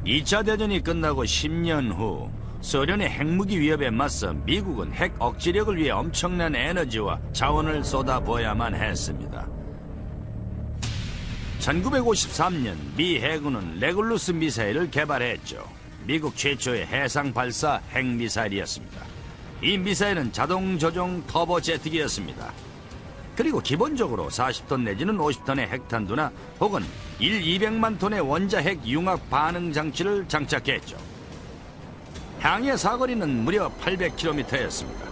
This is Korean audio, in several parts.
2차 대전이 끝나고 10년 후 소련의 핵무기 위협에 맞서 미국은 핵 억지력을 위해 엄청난 에너지와 자원을 쏟아부어야만 했습니다. 1953년 미 해군은 레굴루스 미사일을 개발했죠. 미국 최초의 해상 발사 핵미사일이었습니다. 이 미사일은 자동 조종 터보제트기였습니다. 그리고 기본적으로 40톤 내지는 50톤의 핵탄두나 혹은 200만 톤의 원자핵 융합 반응 장치를 장착했죠. 항해 사거리는 무려 800km였습니다.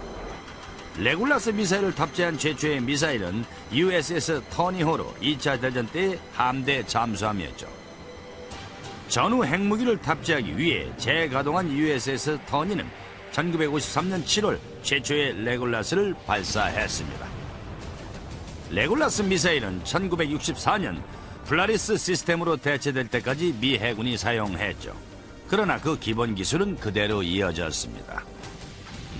레굴라스 미사일을 탑재한 최초의 미사일은 USS 터니호로 2차 대전 때 함대 잠수함이었죠. 전후 핵무기를 탑재하기 위해 재가동한 USS 터니는 1953년 7월 최초의 레굴라스를 발사했습니다. 레굴라스 미사일은 1964년 플라리스 시스템으로 대체될 때까지 미 해군이 사용했죠. 그러나 그 기본 기술은 그대로 이어졌습니다.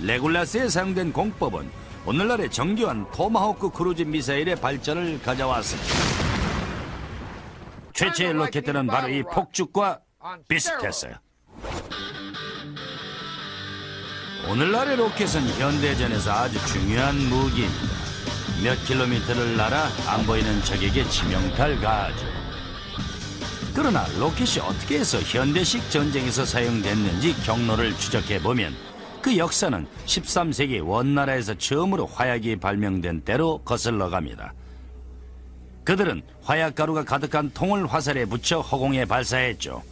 레굴라스에 사용된 공법은 오늘날의 정교한 토마호크 크루즈 미사일의 발전을 가져왔습니다. 최초의 로켓들은 바로 이 폭죽과 비슷했어요. 오늘날의 로켓은 현대전에서 아주 중요한 무기입니다. 몇 킬로미터를 날아 안 보이는 적에게 치명타를 가하죠. 그러나 로켓이 어떻게 해서 현대식 전쟁에서 사용됐는지 경로를 추적해보면 그 역사는 13세기 원나라에서 처음으로 화약이 발명된 때로 거슬러 갑니다. 그들은 화약가루가 가득한 통을 화살에 붙여 허공에 발사했죠.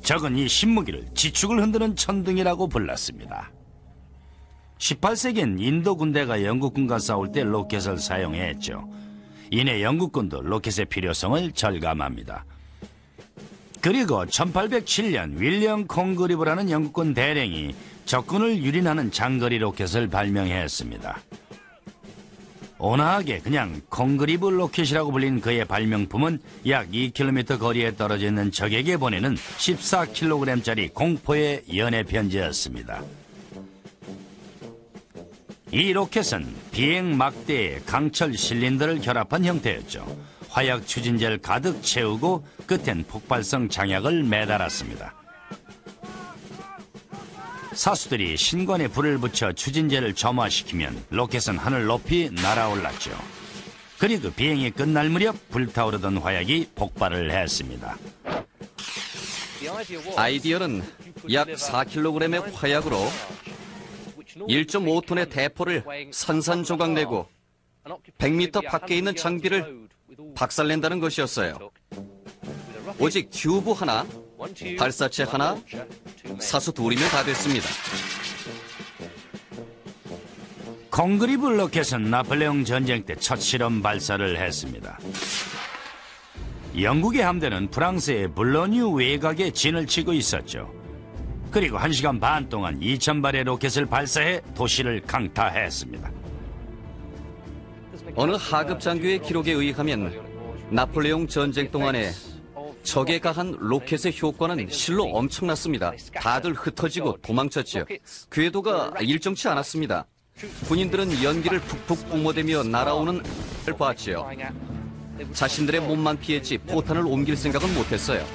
적은 이 신무기를 지축을 흔드는 천둥이라고 불렀습니다. 18세기엔 인도 군대가 영국군과 싸울 때 로켓을 사용했죠. 이내 영국군도 로켓의 필요성을 절감합니다. 그리고 1807년 윌리엄 콩그리브라는 영국군 대령이 적군을 유린하는 장거리 로켓을 발명했습니다. 온화하게 그냥 콩그리브 로켓이라고 불린 그의 발명품은 약 2km 거리에 떨어져 있는 적에게 보내는 14kg짜리 공포의 연애 편지였습니다. 이 로켓은 비행 막대에 강철 실린더를 결합한 형태였죠. 화약 추진제를 가득 채우고 끝엔 폭발성 장약을 매달았습니다. 사수들이 신관에 불을 붙여 추진제를 점화시키면 로켓은 하늘 높이 날아올랐죠. 그리고 비행이 끝날 무렵 불타오르던 화약이 폭발을 했습니다. 아이디어는 약 4kg의 화약으로 1.5톤의 대포를 산산조각내고 100m 밖에 있는 장비를 박살낸다는 것이었어요. 오직 튜브 하나, 발사체 하나, 사수 둘이면 다 됐습니다. 콩그리브 로켓은 나폴레옹 전쟁 때 첫 실험 발사를 했습니다. 영국의 함대는 프랑스의 블로뉴 외곽에 진을 치고 있었죠. 그리고 1시간 반 동안 2,000발의 로켓을 발사해 도시를 강타했습니다. 어느 하급 장교의 기록에 의하면 나폴레옹 전쟁 동안에 적에 가한 로켓의 효과는 실로 엄청났습니다. 다들 흩어지고 도망쳤지요. 궤도가 일정치 않았습니다. 군인들은 연기를 푹푹 뿜어대며 날아오는 걸 봤지요. 자신들의 몸만 피했지 포탄을 옮길 생각은 못했어요.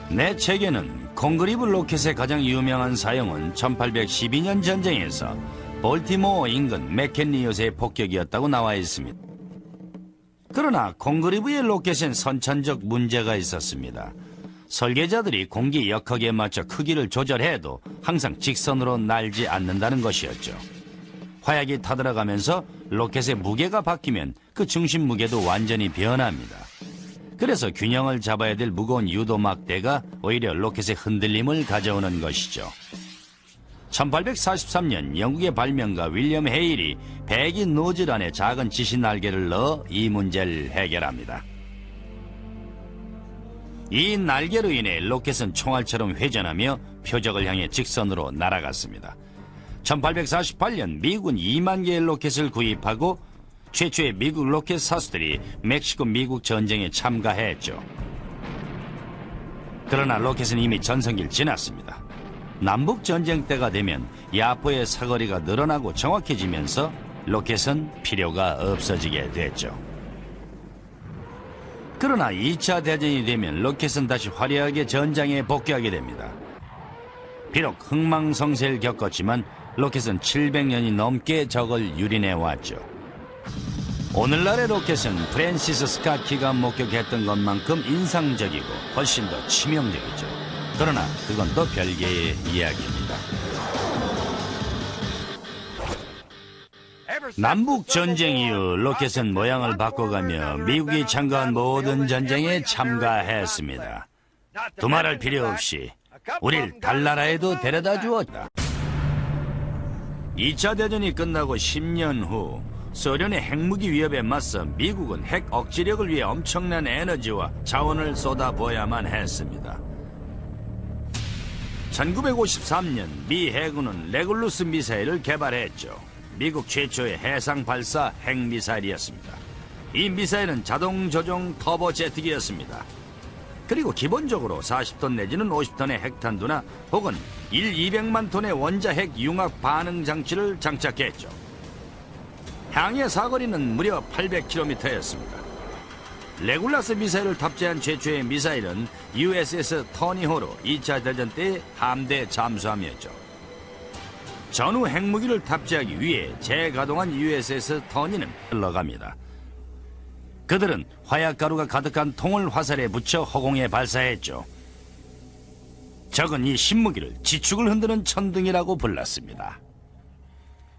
내 책에는 콩그리브 로켓의 가장 유명한 사용은 1812년 전쟁에서 볼티모어 인근 맥켄리엇의 폭격이었다고 나와 있습니다. 그러나 콩그리브의 로켓엔 선천적 문제가 있었습니다. 설계자들이 공기 역학에 맞춰 크기를 조절해도 항상 직선으로 날지 않는다는 것이었죠. 화약이 타들어가면서 로켓의 무게가 바뀌면 그 중심 무게도 완전히 변합니다. 그래서 균형을 잡아야 될 무거운 유도막대가 오히려 로켓의 흔들림을 가져오는 것이죠. 1843년 영국의 발명가 윌리엄 헤일이 배기 노즐 안에 작은 지시 날개를 넣어 이 문제를 해결합니다. 이 날개로 인해 로켓은 총알처럼 회전하며 표적을 향해 직선으로 날아갔습니다. 1848년 미국은 2만 개의 로켓을 구입하고 최초의 미국 로켓 사수들이 멕시코 미국 전쟁에 참가했죠. 그러나 로켓은 이미 전성기를 지났습니다. 남북 전쟁 때가 되면 야포의 사거리가 늘어나고 정확해지면서 로켓은 필요가 없어지게 됐죠. 그러나 2차 대전이 되면 로켓은 다시 화려하게 전장에 복귀하게 됩니다. 비록 흥망성쇠를 겪었지만 로켓은 700년이 넘게 적을 유린해 왔죠. 오늘날의 로켓은 프랜시스 스카키가 목격했던 것만큼 인상적이고 훨씬 더 치명적이죠. 그러나 그건 또 별개의 이야기입니다. 남북 전쟁 이후 로켓은 모양을 바꿔가며 미국이 참가한 모든 전쟁에 참가했습니다. 두말할 필요 없이 우릴 달나라에도 데려다 주었다. 2차 대전이 끝나고 10년 후 소련의 핵무기 위협에 맞서 미국은 핵 억지력을 위해 엄청난 에너지와 자원을 쏟아부어야만 했습니다. 1953년 미 해군은 레굴루스 미사일을 개발했죠. 미국 최초의 해상 발사 핵미사일이었습니다. 이 미사일은 자동 조종 터보제트기였습니다. 그리고 기본적으로 40톤 내지는 50톤의 핵탄두나 혹은 200만 톤의 원자핵 융합 반응 장치를 장착했죠. 항해 사거리는 무려 800km였습니다. 레굴라스 미사일을 탑재한 최초의 미사일은 USS 터니호로 2차 대전 때 함대 잠수함이었죠. 전후 핵무기를 탑재하기 위해 재가동한 USS 터니는 흘러갑니다. 그들은 화약가루가 가득한 통을 화살에 붙여 허공에 발사했죠. 적은 이 신무기를 지축을 흔드는 천둥이라고 불렀습니다.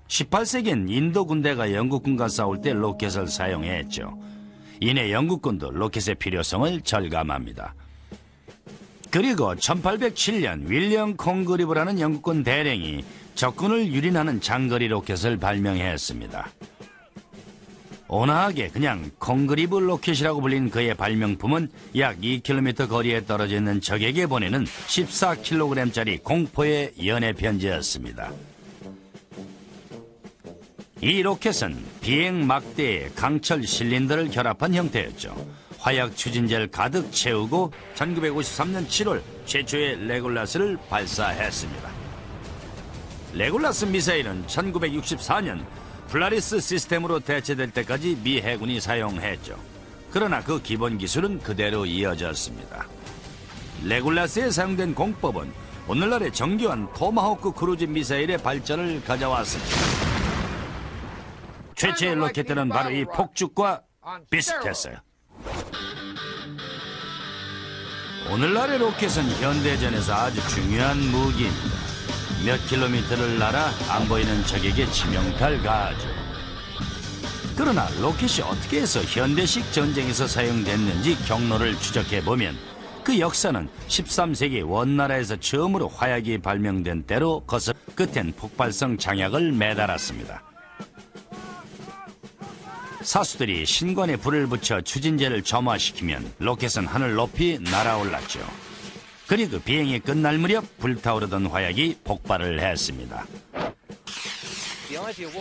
18세기엔 인도 군대가 영국군과 싸울 때 로켓을 사용했죠. 이내 영국군도 로켓의 필요성을 절감합니다. 그리고 1807년 윌리엄 콩그리브라는 영국군 대령이 적군을 유린하는 장거리 로켓을 발명했습니다. 온화하게 그냥 콩그리브 로켓이라고 불린 그의 발명품은 약 2km 거리에 떨어져 있는 적에게 보내는 14kg짜리 공포의 연애 편지였습니다. 이 로켓은 비행 막대에 강철 실린더를 결합한 형태였죠. 화약 추진제를 가득 채우고 1953년 7월 최초의 레굴라스를 발사했습니다. 레굴라스 미사일은 1964년 플라리스 시스템으로 대체될 때까지 미 해군이 사용했죠. 그러나 그 기본 기술은 그대로 이어졌습니다. 레굴라스에 사용된 공법은 오늘날의 정교한 토마호크 크루즈 미사일의 발전을 가져왔습니다. 최초의 로켓들은 바로 이 폭죽과 비슷했어요. 오늘날의 로켓은 현대전에서 아주 중요한 무기입니다. 몇 킬로미터를 날아 안 보이는 적에게 치명타를 가하죠. 그러나 로켓이 어떻게 해서 현대식 전쟁에서 사용됐는지 경로를 추적해보면 그 역사는 13세기 원나라에서 처음으로 화약이 발명된 때로 거슬 끝엔 폭발성 장약을 매달았습니다. 사수들이 신관에 불을 붙여 추진제를 점화시키면 로켓은 하늘 높이 날아올랐죠. 그리고 비행이 끝날 무렵 불타오르던 화약이 폭발을 했습니다.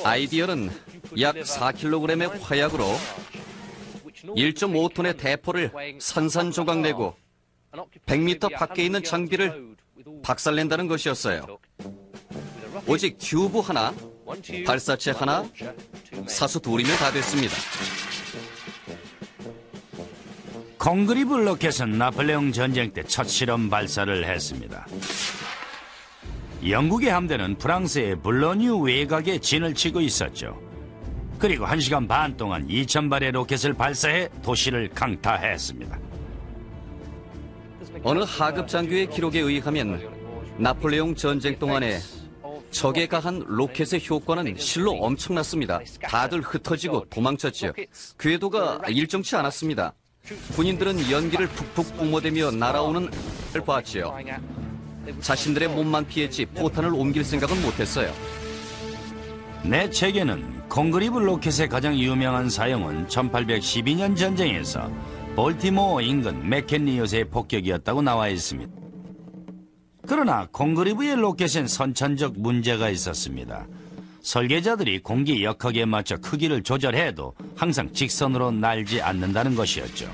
아이디어는 약 4kg의 화약으로 1.5톤의 대포를 산산조각내고 100m 밖에 있는 장비를 박살낸다는 것이었어요. 오직 튜브 하나, 발사체 하나, 사수 둘이면 다 됐습니다. 콩그리브 로켓은 나폴레옹 전쟁 때 첫 실험 발사를 했습니다. 영국의 함대는 프랑스의 블로뉴 외곽에 진을 치고 있었죠. 그리고 1시간 반 동안 2000발의 로켓을 발사해 도시를 강타했습니다. 어느 하급 장교의 기록에 의하면 나폴레옹 전쟁 동안에 적에 가한 로켓의 효과는 실로 엄청났습니다. 다들 흩어지고 도망쳤지요. 궤도가 일정치 않았습니다. 군인들은 연기를 푹푹 뿜어대며 날아오는 을 봤지요. 자신들의 몸만 피했지 포탄을 옮길 생각은 못했어요. 내 책에는 콩그리브 로켓의 가장 유명한 사용은 1812년 전쟁에서 볼티모어 인근 맥켄리엇의 폭격이었다고 나와 있습니다. 그러나 콩그리브의 로켓엔 선천적 문제가 있었습니다. 설계자들이 공기 역학에 맞춰 크기를 조절해도 항상 직선으로 날지 않는다는 것이었죠.